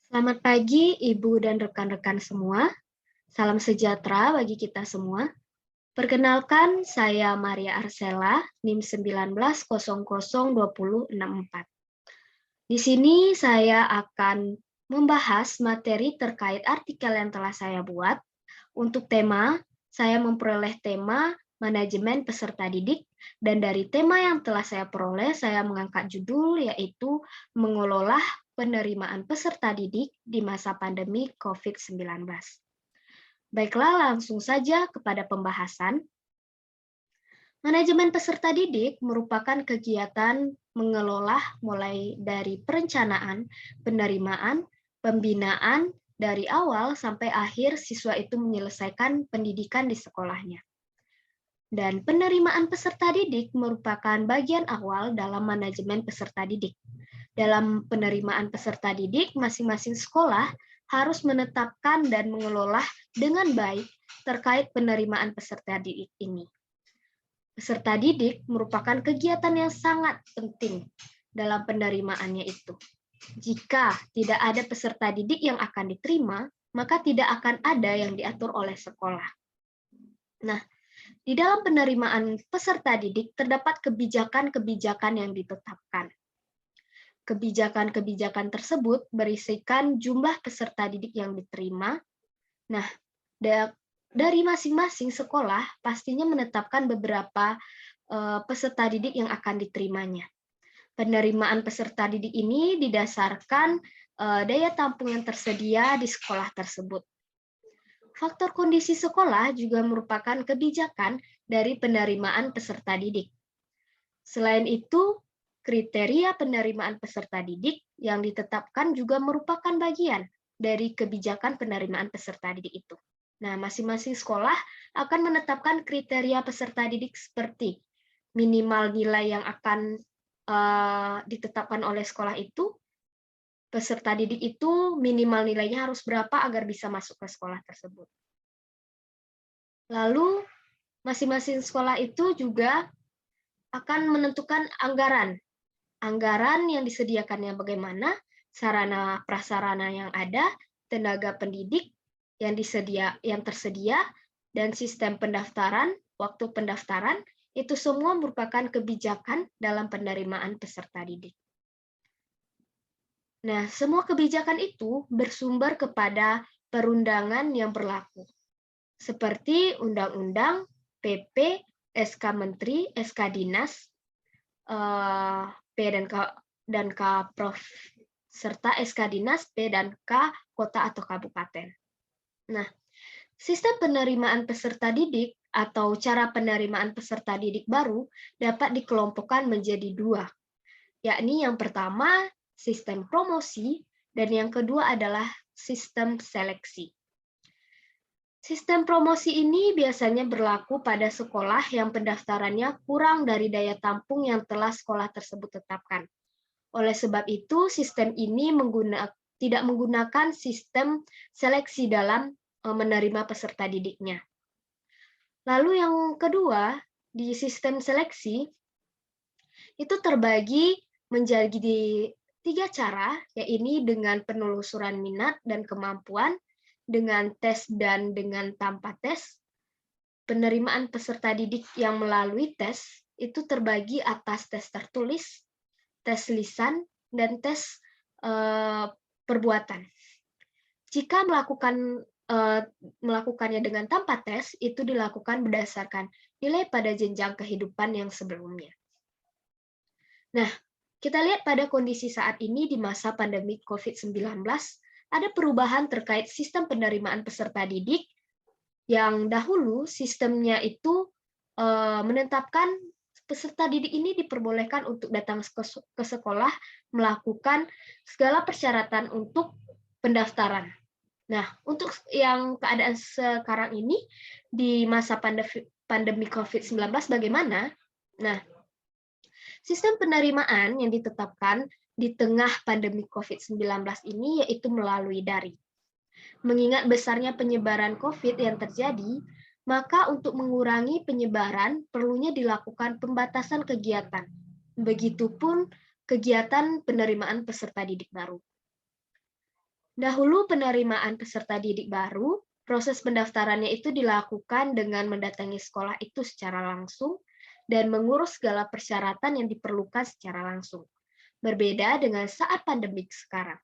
Selamat pagi, Ibu dan rekan-rekan semua. Salam sejahtera bagi kita semua. Perkenalkan, saya Maria Arsela, NIM 19002064. Di sini saya akan membahas materi terkait artikel yang telah saya buat. Untuk tema, saya memperoleh tema manajemen peserta didik, dan dari tema yang telah saya peroleh, saya mengangkat judul yaitu mengelola penerimaan peserta didik di masa pandemi COVID-19. Baiklah, langsung saja kepada pembahasan. Manajemen peserta didik merupakan kegiatan mengelola mulai dari perencanaan, penerimaan, pembinaan, dari awal sampai akhir siswa itu menyelesaikan pendidikan di sekolahnya. Dan penerimaan peserta didik merupakan bagian awal dalam manajemen peserta didik. Dalam penerimaan peserta didik, masing-masing sekolah harus menetapkan dan mengelola dengan baik terkait penerimaan peserta didik ini. Peserta didik merupakan kegiatan yang sangat penting dalam penerimaannya itu. Jika tidak ada peserta didik yang akan diterima, maka tidak akan ada yang diatur oleh sekolah. Nah, di dalam penerimaan peserta didik terdapat kebijakan-kebijakan yang ditetapkan. Kebijakan-kebijakan tersebut berisikan jumlah peserta didik yang diterima. Nah, dari masing-masing sekolah pastinya menetapkan beberapa peserta didik yang akan diterimanya. Penerimaan peserta didik ini didasarkan daya tampung yang tersedia di sekolah tersebut. Faktor kondisi sekolah juga merupakan kebijakan dari penerimaan peserta didik. Selain itu, kriteria penerimaan peserta didik yang ditetapkan juga merupakan bagian dari kebijakan penerimaan peserta didik itu. Nah, masing-masing sekolah akan menetapkan kriteria peserta didik seperti minimal nilai yang akan ditetapkan oleh sekolah itu, peserta didik itu minimal nilainya harus berapa agar bisa masuk ke sekolah tersebut. Lalu, masing-masing sekolah itu juga akan menentukan anggaran. Anggaran yang disediakannya bagaimana, sarana prasarana yang ada, tenaga pendidik yang tersedia, dan sistem pendaftaran, waktu pendaftaran, itu semua merupakan kebijakan dalam penerimaan peserta didik. Nah, semua kebijakan itu bersumber kepada perundangan yang berlaku, seperti Undang-Undang, PP, SK Menteri, SK Dinas, P dan K Prof, serta SK Dinas P dan K Kota atau Kabupaten. Nah, sistem penerimaan peserta didik atau cara penerimaan peserta didik baru dapat dikelompokkan menjadi dua, yakni yang pertama sistem promosi dan yang kedua adalah sistem seleksi. Sistem promosi ini biasanya berlaku pada sekolah yang pendaftarannya kurang dari daya tampung yang telah sekolah tersebut tetapkan. Oleh sebab itu, sistem ini tidak menggunakan sistem seleksi dalam menerima peserta didiknya. Lalu yang kedua, di sistem seleksi, itu terbagi menjadi 3 cara, yaitu dengan penelusuran minat dan kemampuan, dengan tes dan dengan tanpa tes. Penerimaan peserta didik yang melalui tes itu terbagi atas tes tertulis, tes lisan, dan tes perbuatan. Jika melakukannya dengan tanpa tes, itu dilakukan berdasarkan nilai pada jenjang kehidupan yang sebelumnya. Nah, kita lihat pada kondisi saat ini di masa pandemi COVID-19, ada perubahan terkait sistem penerimaan peserta didik yang dahulu sistemnya itu menetapkan peserta didik ini diperbolehkan untuk datang ke sekolah melakukan segala persyaratan untuk pendaftaran. Nah, untuk yang keadaan sekarang ini di masa pandemi COVID-19 bagaimana? Nah, sistem penerimaan yang ditetapkan di tengah pandemi COVID-19 ini yaitu melalui daring. Mengingat besarnya penyebaran COVID yang terjadi, maka untuk mengurangi penyebaran perlunya dilakukan pembatasan kegiatan. Begitupun kegiatan penerimaan peserta didik baru. Dahulu penerimaan peserta didik baru, proses pendaftarannya itu dilakukan dengan mendatangi sekolah itu secara langsung dan mengurus segala persyaratan yang diperlukan secara langsung. Berbeda dengan saat pandemik sekarang.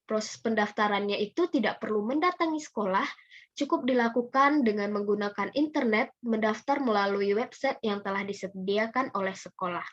Proses pendaftarannya itu tidak perlu mendatangi sekolah, cukup dilakukan dengan menggunakan internet, mendaftar melalui website yang telah disediakan oleh sekolah.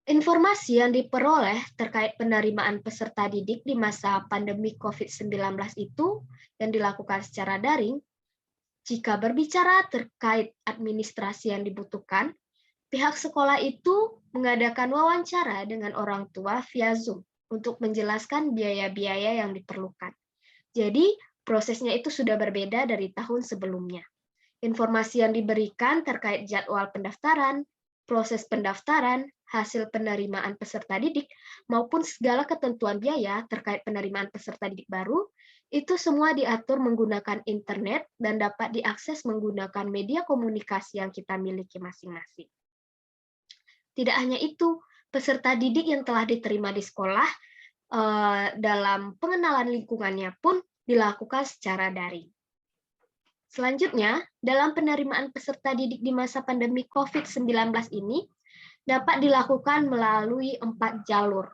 Informasi yang diperoleh terkait penerimaan peserta didik di masa pandemi COVID-19 itu yang dilakukan secara daring, jika berbicara terkait administrasi yang dibutuhkan, pihak sekolah itu mengadakan wawancara dengan orang tua via Zoom untuk menjelaskan biaya-biaya yang diperlukan. Jadi, prosesnya itu sudah berbeda dari tahun sebelumnya. Informasi yang diberikan terkait jadwal pendaftaran, proses pendaftaran, hasil penerimaan peserta didik, maupun segala ketentuan biaya terkait penerimaan peserta didik baru, itu semua diatur menggunakan internet dan dapat diakses menggunakan media komunikasi yang kita miliki masing-masing. Tidak hanya itu, peserta didik yang telah diterima di sekolah dalam pengenalan lingkungannya pun dilakukan secara daring. Selanjutnya, dalam penerimaan peserta didik di masa pandemi COVID-19 ini dapat dilakukan melalui 4 jalur.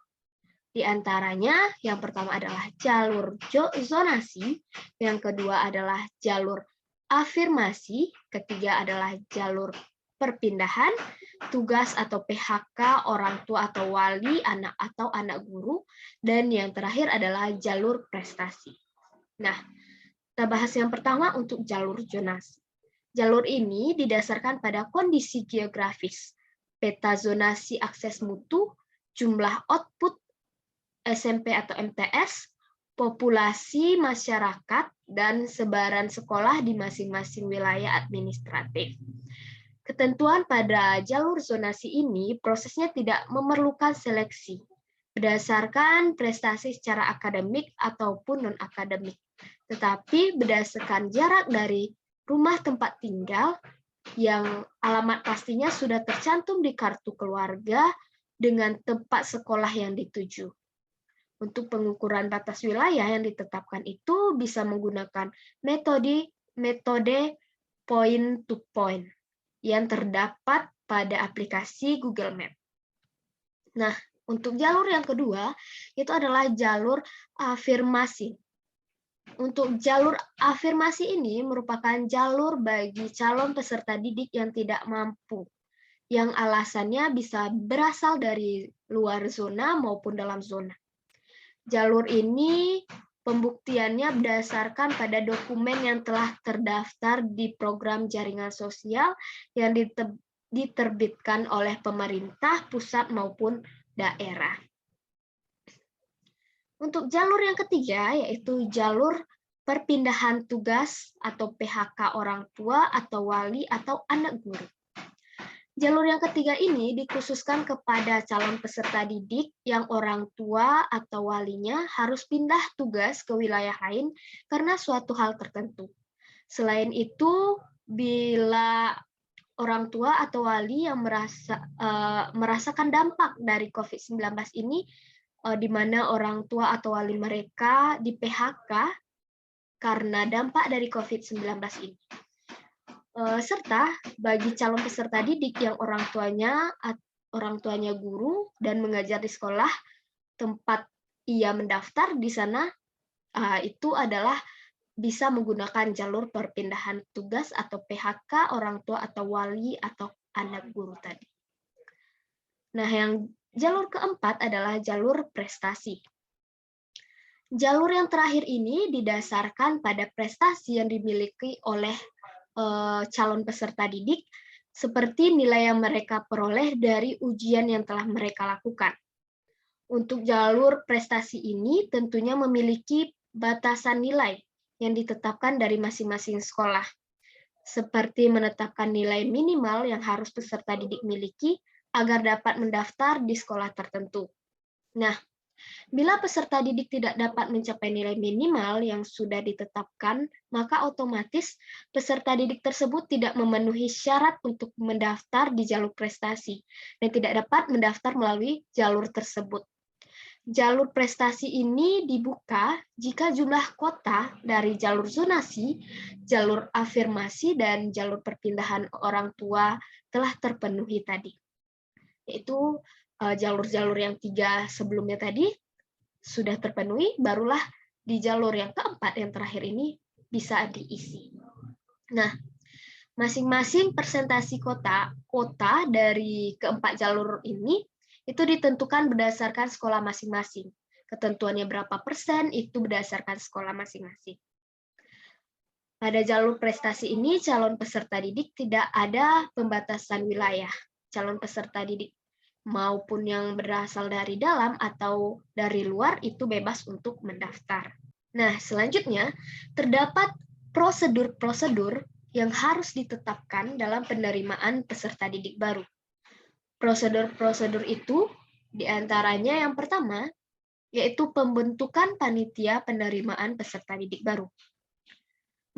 Di antaranya, yang pertama adalah jalur zonasi, yang kedua adalah jalur afirmasi, ketiga adalah jalur perpindahan, tugas atau PHK orang tua atau wali, anak atau anak guru, dan yang terakhir adalah jalur prestasi. Nah, kita bahas yang pertama untuk jalur zonasi. Jalur ini didasarkan pada kondisi geografis, peta zonasi akses mutu, jumlah output SMP atau MTS, populasi masyarakat, dan sebaran sekolah di masing-masing wilayah administratif. Ketentuan pada jalur zonasi ini prosesnya tidak memerlukan seleksi berdasarkan prestasi secara akademik ataupun non-akademik, tetapi berdasarkan jarak dari rumah tempat tinggal yang alamat pastinya sudah tercantum di kartu keluarga dengan tempat sekolah yang dituju. Untuk pengukuran batas wilayah yang ditetapkan itu bisa menggunakan metode point to point yang terdapat pada aplikasi Google Map. Nah, untuk jalur yang kedua itu adalah jalur afirmasi. Untuk jalur afirmasi ini merupakan jalur bagi calon peserta didik yang tidak mampu, yang alasannya bisa berasal dari luar zona maupun dalam zona. Jalur ini pembuktiannya berdasarkan pada dokumen yang telah terdaftar di program jaringan sosial yang diterbitkan oleh pemerintah pusat maupun daerah. Untuk jalur yang ketiga, yaitu jalur perpindahan tugas atau PHK orang tua atau wali atau anak guru. Jalur yang ketiga ini dikhususkan kepada calon peserta didik yang orang tua atau walinya harus pindah tugas ke wilayah lain karena suatu hal tertentu. Selain itu, bila orang tua atau wali yang merasakan dampak dari COVID-19 ini, di mana orang tua atau wali mereka di PHK karena dampak dari COVID-19 ini. Serta bagi calon peserta didik yang orang tuanya guru dan mengajar di sekolah tempat ia mendaftar di sana, itu adalah bisa menggunakan jalur perpindahan tugas atau PHK orang tua atau wali atau anak guru tadi. Nah, yang jalur keempat adalah jalur prestasi. Jalur yang terakhir ini didasarkan pada prestasi yang dimiliki oleh calon peserta didik, seperti nilai yang mereka peroleh dari ujian yang telah mereka lakukan. Untuk jalur prestasi ini tentunya memiliki batasan nilai yang ditetapkan dari masing-masing sekolah, seperti menetapkan nilai minimal yang harus peserta didik miliki agar dapat mendaftar di sekolah tertentu. Nah, bila peserta didik tidak dapat mencapai nilai minimal yang sudah ditetapkan, maka otomatis peserta didik tersebut tidak memenuhi syarat untuk mendaftar di jalur prestasi dan tidak dapat mendaftar melalui jalur tersebut. Jalur prestasi ini dibuka jika jumlah kota dari jalur zonasi, jalur afirmasi, dan jalur perpindahan orang tua telah terpenuhi tadi. Yaitu jalur-jalur yang 3 sebelumnya tadi sudah terpenuhi, barulah di jalur yang keempat yang terakhir ini bisa diisi. Nah, masing-masing presentasi kota dari keempat jalur ini itu ditentukan berdasarkan sekolah masing-masing. Ketentuannya berapa persen itu berdasarkan sekolah masing-masing. Pada jalur prestasi ini, calon peserta didik tidak ada pembatasan wilayah. Calon peserta didik maupun yang berasal dari dalam atau dari luar itu bebas untuk mendaftar. Nah, selanjutnya terdapat prosedur-prosedur yang harus ditetapkan dalam penerimaan peserta didik baru. Prosedur-prosedur itu diantaranya yang pertama, yaitu pembentukan panitia penerimaan peserta didik baru.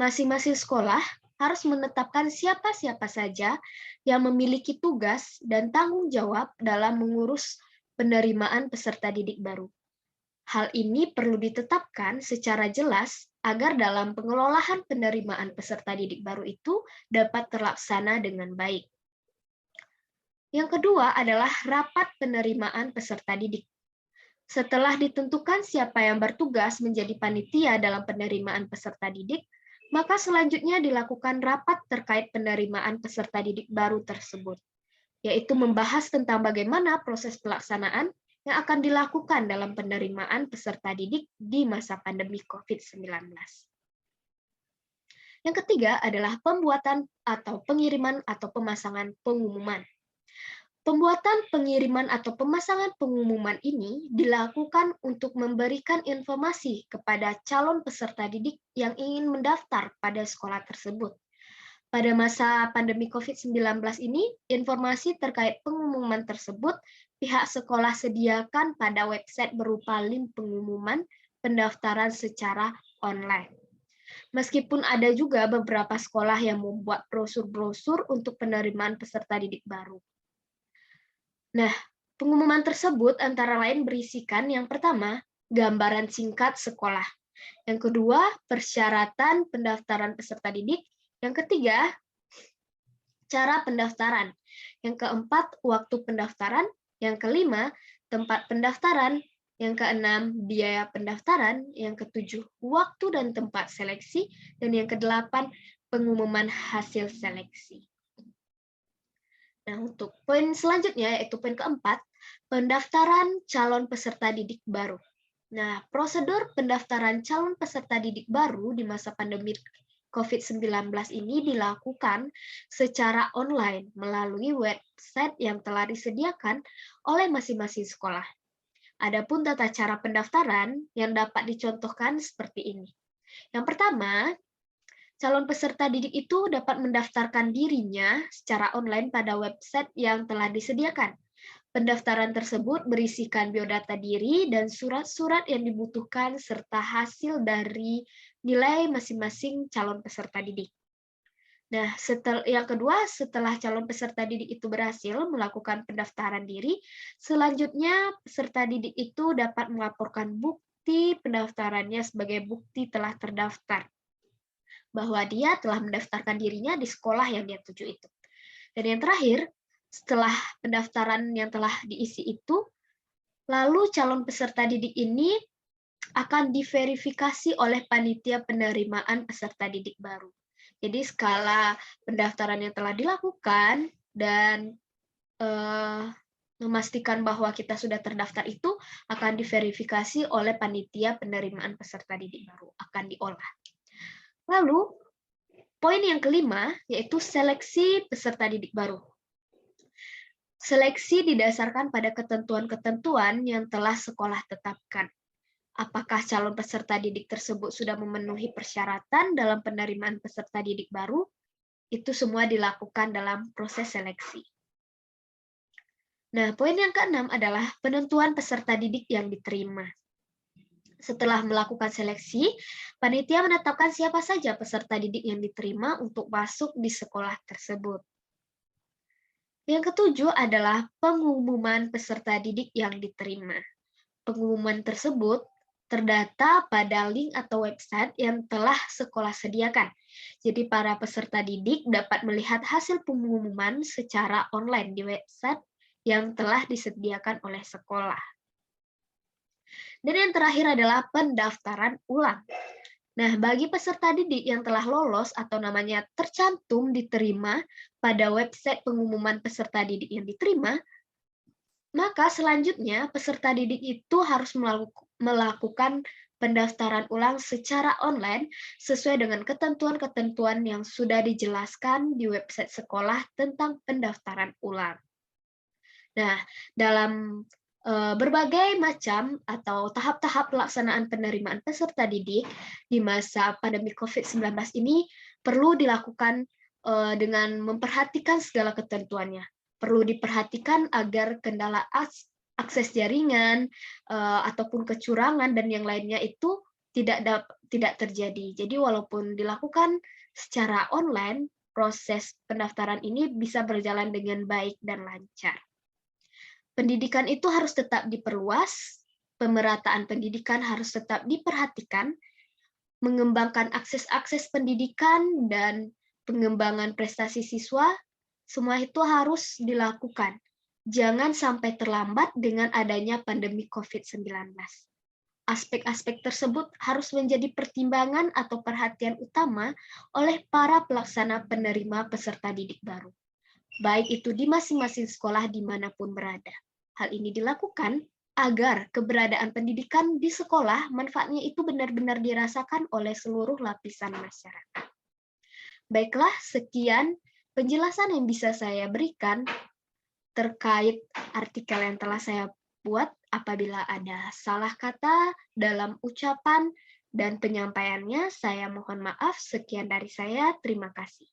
Masing-masing sekolah harus menetapkan siapa-siapa saja yang memiliki tugas dan tanggung jawab dalam mengurus penerimaan peserta didik baru. Hal ini perlu ditetapkan secara jelas agar dalam pengelolaan penerimaan peserta didik baru itu dapat terlaksana dengan baik. Yang kedua adalah rapat penerimaan peserta didik. Setelah ditentukan siapa yang bertugas menjadi panitia dalam penerimaan peserta didik, maka selanjutnya dilakukan rapat terkait penerimaan peserta didik baru tersebut, yaitu membahas tentang bagaimana proses pelaksanaan yang akan dilakukan dalam penerimaan peserta didik di masa pandemi COVID-19. Yang ketiga adalah pembuatan atau pengiriman atau pemasangan pengumuman. Pembuatan, pengiriman, atau pemasangan pengumuman ini dilakukan untuk memberikan informasi kepada calon peserta didik yang ingin mendaftar pada sekolah tersebut. Pada masa pandemi COVID-19 ini, informasi terkait pengumuman tersebut pihak sekolah sediakan pada website berupa link pengumuman pendaftaran secara online. Meskipun ada juga beberapa sekolah yang membuat brosur-brosur untuk penerimaan peserta didik baru. Nah, pengumuman tersebut antara lain berisikan yang pertama, gambaran singkat sekolah. Yang kedua, persyaratan pendaftaran peserta didik. Yang ketiga, cara pendaftaran. Yang keempat, waktu pendaftaran. Yang kelima, tempat pendaftaran. Yang keenam, biaya pendaftaran. Yang ketujuh, waktu dan tempat seleksi. Dan yang kedelapan, pengumuman hasil seleksi. Nah, untuk poin selanjutnya, yaitu poin keempat, pendaftaran calon peserta didik baru. Nah, prosedur pendaftaran calon peserta didik baru di masa pandemi COVID-19 ini dilakukan secara online melalui website yang telah disediakan oleh masing-masing sekolah. Adapun tata cara pendaftaran yang dapat dicontohkan seperti ini. Yang pertama, calon peserta didik itu dapat mendaftarkan dirinya secara online pada website yang telah disediakan. Pendaftaran tersebut berisikan biodata diri dan surat-surat yang dibutuhkan serta hasil dari nilai masing-masing calon peserta didik. Nah, yang kedua, setelah calon peserta didik itu berhasil melakukan pendaftaran diri, selanjutnya peserta didik itu dapat melaporkan bukti pendaftarannya sebagai bukti telah terdaftar, bahwa dia telah mendaftarkan dirinya di sekolah yang dia tuju itu. Dan yang terakhir, setelah pendaftaran yang telah diisi itu, lalu calon peserta didik ini akan diverifikasi oleh panitia penerimaan peserta didik baru. Jadi skala pendaftaran yang telah dilakukan dan memastikan bahwa kita sudah terdaftar itu akan diverifikasi oleh panitia penerimaan peserta didik baru, akan diolah. Lalu, poin yang kelima, yaitu seleksi peserta didik baru. Seleksi didasarkan pada ketentuan-ketentuan yang telah sekolah tetapkan. Apakah calon peserta didik tersebut sudah memenuhi persyaratan dalam penerimaan peserta didik baru? Itu semua dilakukan dalam proses seleksi. Nah, poin yang keenam adalah penentuan peserta didik yang diterima. Setelah melakukan seleksi, panitia menetapkan siapa saja peserta didik yang diterima untuk masuk di sekolah tersebut. Yang ketujuh adalah pengumuman peserta didik yang diterima. pengumuman tersebut terdata pada link atau website yang telah sekolah sediakan. Jadi para peserta didik dapat melihat hasil pengumuman secara online di website yang telah disediakan oleh sekolah. Dan yang terakhir adalah pendaftaran ulang. Nah, bagi peserta didik yang telah lolos atau namanya tercantum diterima pada website pengumuman peserta didik yang diterima, maka selanjutnya peserta didik itu harus melakukan pendaftaran ulang secara online sesuai dengan ketentuan-ketentuan yang sudah dijelaskan di website sekolah tentang pendaftaran ulang. Nah, dalam berbagai macam atau tahap-tahap pelaksanaan penerimaan peserta didik di masa pandemi COVID-19 ini perlu dilakukan dengan memperhatikan segala ketentuannya. Perlu diperhatikan agar kendala akses jaringan ataupun kecurangan dan yang lainnya itu tidak terjadi. Jadi walaupun dilakukan secara online, proses pendaftaran ini bisa berjalan dengan baik dan lancar. Pendidikan itu harus tetap diperluas, pemerataan pendidikan harus tetap diperhatikan, mengembangkan akses-akses pendidikan dan pengembangan prestasi siswa, semua itu harus dilakukan. Jangan sampai terlambat dengan adanya pandemi COVID-19. Aspek-aspek tersebut harus menjadi pertimbangan atau perhatian utama oleh para pelaksana penerima peserta didik baru, baik itu di masing-masing sekolah dimanapun berada. Hal ini dilakukan agar keberadaan pendidikan di sekolah manfaatnya itu benar-benar dirasakan oleh seluruh lapisan masyarakat. Baiklah, sekian penjelasan yang bisa saya berikan terkait artikel yang telah saya buat. Apabila ada salah kata dalam ucapan dan penyampaiannya, saya mohon maaf. Sekian dari saya, terima kasih.